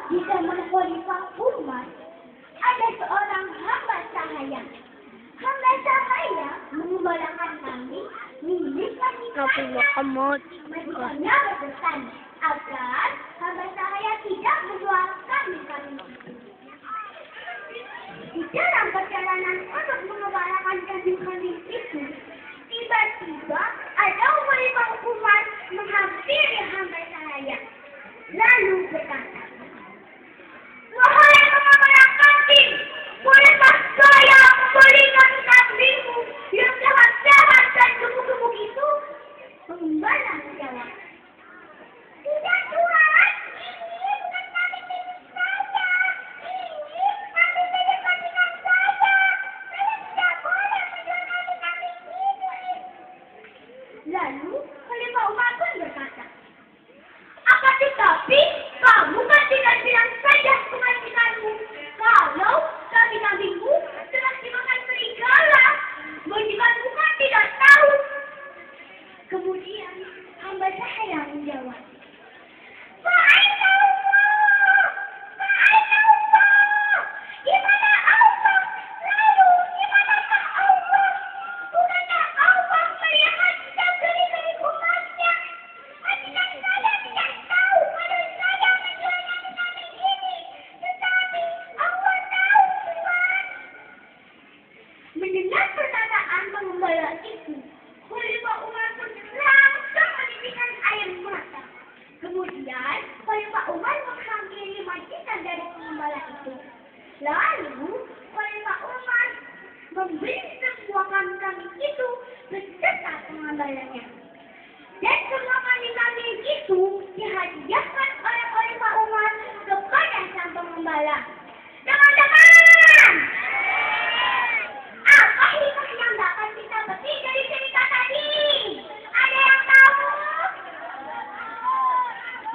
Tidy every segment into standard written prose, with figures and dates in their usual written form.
Di zaman Khalifah Umar, ada seorang hamba sahaya. Hamba sahaya mengembalakan kambing milik majikannya. Majikannya berpesan agar hamba sahaya tidak menjual kambing-kambing itu. Di dalam perjalanan untuk mengembalakan kambing-kambing itu, tiba-tiba ada Khalifah Umar menghampiri hamba sahaya. Lalu berkata, "Wahai pengembala kambing, bolehkah saya membelikan kambingmu yang sehat-sehat dan gemuk-gemuk itu?" Pengembala menjawab, "Tidak Tuhan, ini bukan kambing milik saya. Ini kambing milik majikan saya. Saya tidak boleh menjual kambing-kambing ini." Lalu Khalifah Umar pun berkata, "Akan tetapi kamu kan tidak bilang saja ke majikanmu kalau kambing-kambingmu telah dimakan serigala. Majikanmu kan tidak tahu." Kemudian hamba sahaya menjawab, "Wahai Allah, wahai Allah, di mana Allah? Lalu di manakah Allah? Bukankah Allah melihat segala-gala umatnya? Majikan saya tidak tahu kalau saya menjual kambing ini, tetapi Allah tahu, Tuhan." Mendengar perkataan pengembala itu, Khalifah Umar pun langsung menitikkan air mata. Kemudian Khalifah Umar menghampiri majikan dari pengembala itu. Lalu Khalifah Umar membeli semua kambing itu beserta pengembalanya. Dan semua kambing-kambing itu dihadiahkan oleh Khalifah Umar kepada sang pengembala. Teman-teman, apa hikmah yang dapat kita petik dari cerita tadi? Ada yang tahu?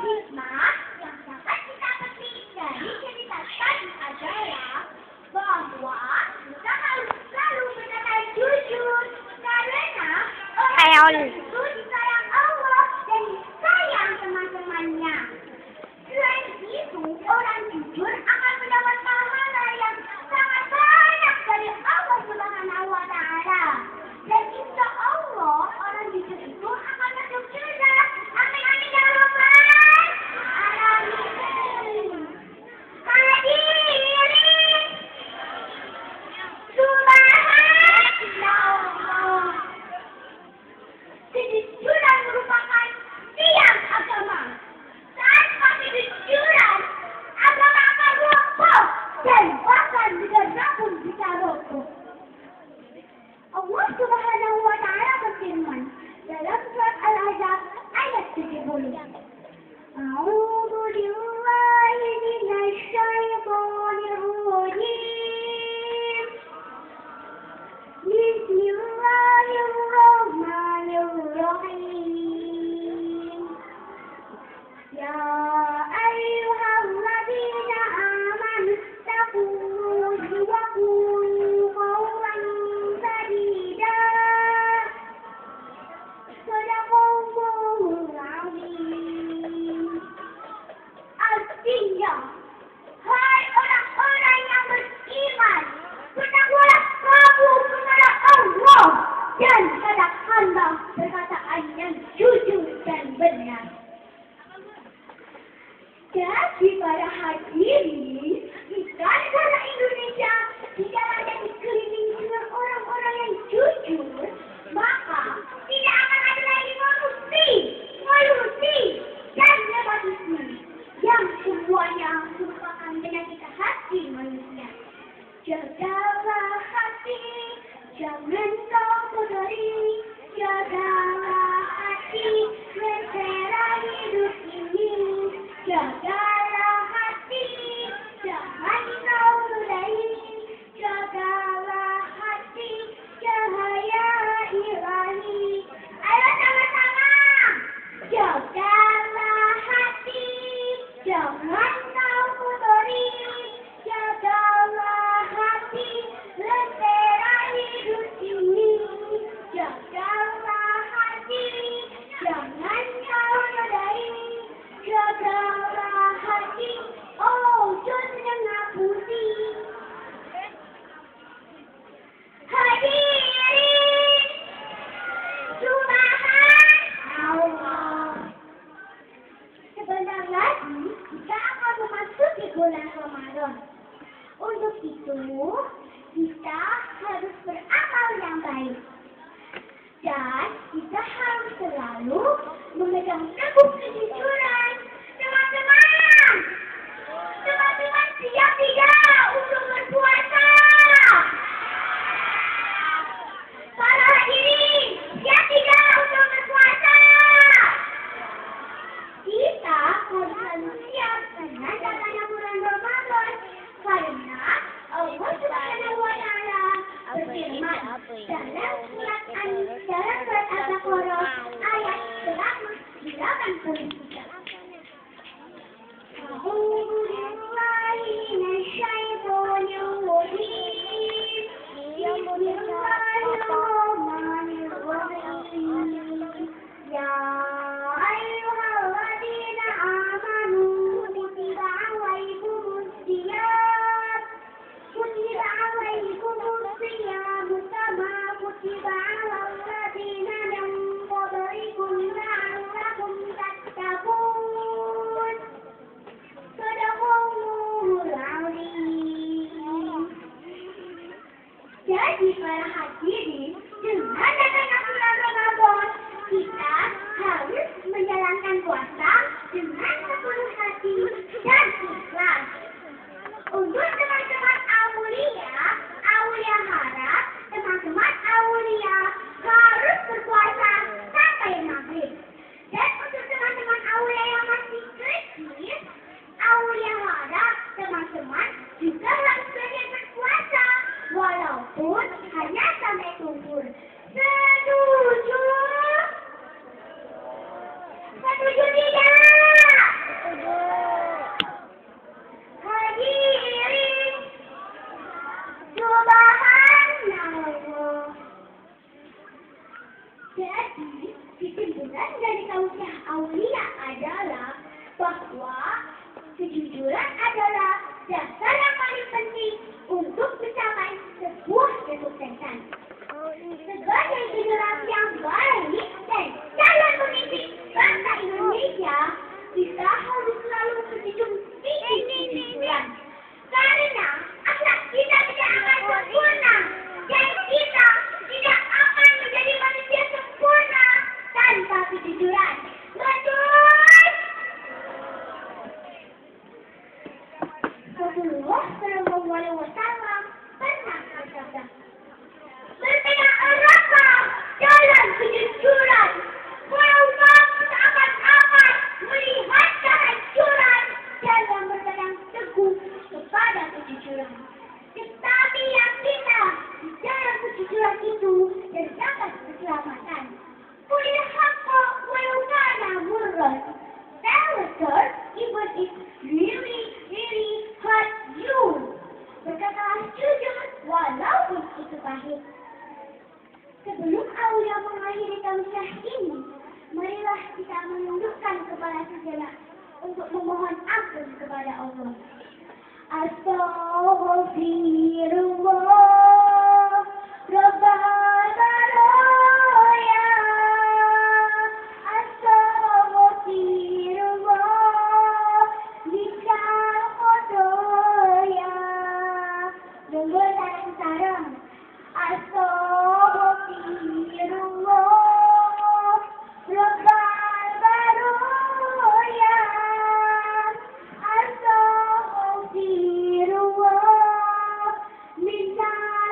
Hikmah yang dapat kita petik dari cerita tadi adalah bahwa kita harus selalu berkata jujur, karena orang itu disayang Allah dan disayang teman-temannya. Selain itu, orang jujur akan mendapat pahala yang sangat banyak dari Allah Subhanahu wa Ta'ala. Dan insya Allah orang jujur itu akan masuk surga. Amin amin ya Rabbal alamin. Hadirin subhanallah. Kejujuran merupakan tiang agama. Tanpa kejujuran, agama akan roboh dan bahkan negara pun bisa roboh. Allah Subhanahu wa Ta'ala berfirman dalam surat Al-Ahzab ayat 70. A'udzu billahi minasy syaithanir rajim. Bismillahirrahmanirrahim. Ya ayyuhalladzina amanu taqullaha wa qulu qawlan sadida. Shadaqallahul azim. Artinya, hai orang-orang yang beriman, bertakwalah kamu kepada Allah dan katakanlah perkataan yang jujur dan benar. Jadi para hadirin, kita negara Indonesia tidak hanya dikelilingi dengan orang-orang yang jujur, maka tidak akan ada lagi korupsi, dan nepotisme yang semuanya merupakan penyakit hati manusia. Jagalah hati, jangan kau kotori. Jagalah hati, lentera hidup ini. Jagalah hati, jangan kau ludahi. Jagalah hati, cahaya ilahi. Ayo sama-sama. Jagalah hati, jangan kau kotori. Jagalah hati, lentera hidup ini. Jagalah hati, jangan kau ludahi. Jagalah hati, oh Ramadan. Untuk itu, kita harus beramal yang baik. Dan kita harus selalu memegang teguh kejujuran. Teman-teman! Teman-teman siap tidak untuk berpuasa? Para hadirin, siap tidak untuk berpuasa? Kita harus selalu siap dengan datangnya bulan Ramadan. Karena Allah Subhanahu wa Ta'ala berfirman dalam surat Al-Baqarah ayat 183. A'udzu billahi minasyaitonir rajim. Bismillahirrahmanirrahim. Ya ayyuhalladzina amanu kutiba alaikumus shiyam. Kutiba alaikumus shiyam kama kutiba alal ladzina min qablikum la'allakum tattaqun. Shadaqallahul azim. Jadi para hadirin, dengan datangnya bulan Ramadan, kita harus menjalankan puasa dengan sepenuh hati dan ikhlas. Untuk teman-teman Aulia harap teman-teman Aulia harus berpuasa sampai maghrib. Dan untuk teman-teman Aulia yang masih kecil, Aulia harap teman-teman juga harus belajar berpuasa walaupun hanya sampai subuh. Setuju? Setuju tidak? Hadirin, subhanallah. Jadi, kesimpulan dari tausiah Aulia adalah bahwa kejujuran adalah dasar yang paling penting untuk mencapai sebuah kesuksesan. Sebagai generasi yang baik dan calon pemimpin bangsa Indonesia, kita harus selalu menjunjung tinggi kejujuran. Karena akhlak kita tidak akan sempurna dan kita tidak akan menjadi manusia sempurna tanpa kejujuran. Betul? Rasulullah Shallallahu Alaihi Wasallam pernah bersabda, berpegang eratlah dalam kejujuran, walau kamu seakan-akan melihat kehancuran dalam berpegang teguh kepada kejujuran. Tetapi yakinlah di dalam kejujuran itu terdapat keselamatan. Qulil haqqa walau kana murran. Tell the truth even if really hurt you. Berkatalah jujur walaupun itu pahit. Sebelum Aulia mengakhiri tausiah ini, marilah kita menundukkan kepala sejenak untuk memohon ampun kepada Allah. Astaghfirullah Rabbal baraya. Astaghfirullah Bikal khotoya. Dengar sarang-sarang. Astaghfirullah Rabbal baraya. Astaghfirullah Bikal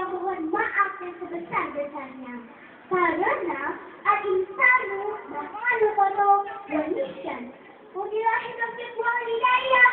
memohon maaf yang sebesar-besarnya. Karena al-insanu mahalukatu wa nisyan. Wabillahi taufiq wal hidayah.